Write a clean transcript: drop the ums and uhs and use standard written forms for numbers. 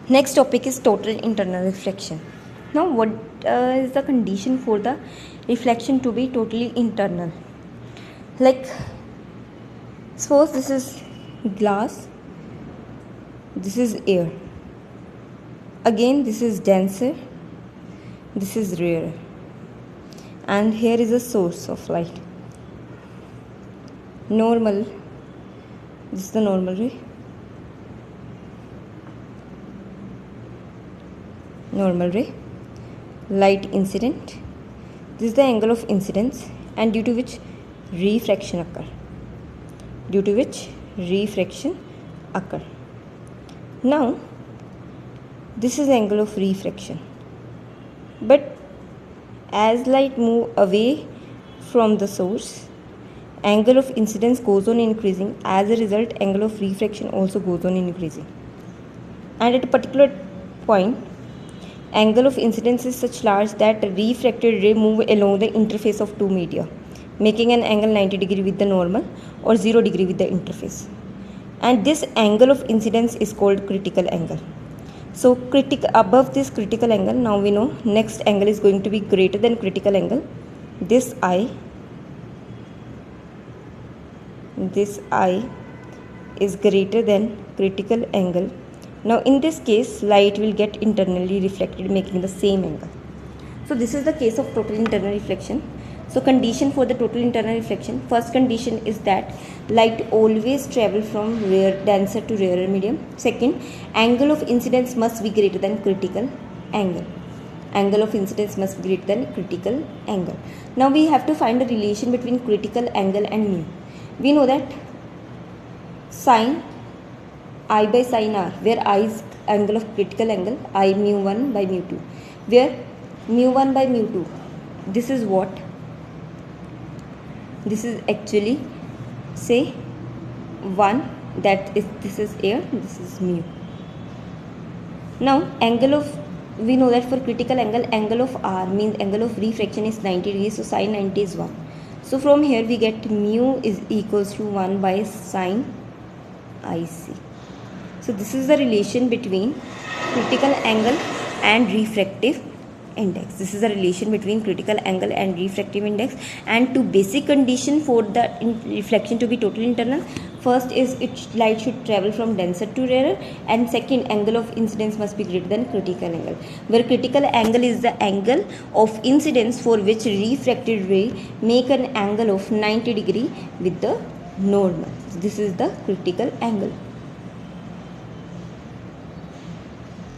Next topic is total internal reflection. Now, what is the condition for the reflection to be totally internal? Like, suppose this is glass, this is air. Again, this is denser, this is rarer. And here is a source of light. Normal, this is the normal ray. Normal ray, light incident, this is the angle of incidence, and due to which refraction occur. Now this is angle of refraction, but as light move away from the source, angle of incidence goes on increasing. As a result, angle of refraction also goes on increasing, and at a particular point, angle of incidence is such large that refracted ray move along the interface of two media, making an angle 90 degree with the normal or 0 degree with the interface. And this angle of incidence is called critical angle. So above this critical angle, now we know next angle is going to be greater than critical angle. This I is greater than critical angle. Now in this case, light will get internally reflected, making the same angle. So this is the case of total internal reflection. So condition for the total internal reflection, first condition is that light always travel from denser to rarer medium. Second, angle of incidence must be greater than critical angle. Now we have to find a relation between critical angle and mu. We know that sine I by sine r, where I is angle of critical angle, I mu 1 by mu 2, where mu 1 by mu 2, this is what? This is actually, say, 1, that is, this is air, this is mu. Now we know that for critical angle of r means angle of refraction is 90 degrees, so sine 90 is 1. So from here we get mu is equals to 1 by sine IC. So this is the relation between critical angle and refractive index. And two basic condition for the reflection to be totally internal. First is light should travel from denser to rarer, and second, angle of incidence must be greater than critical angle, where critical angle is the angle of incidence for which refracted ray make an angle of 90 degree with the normal. This is the critical angle.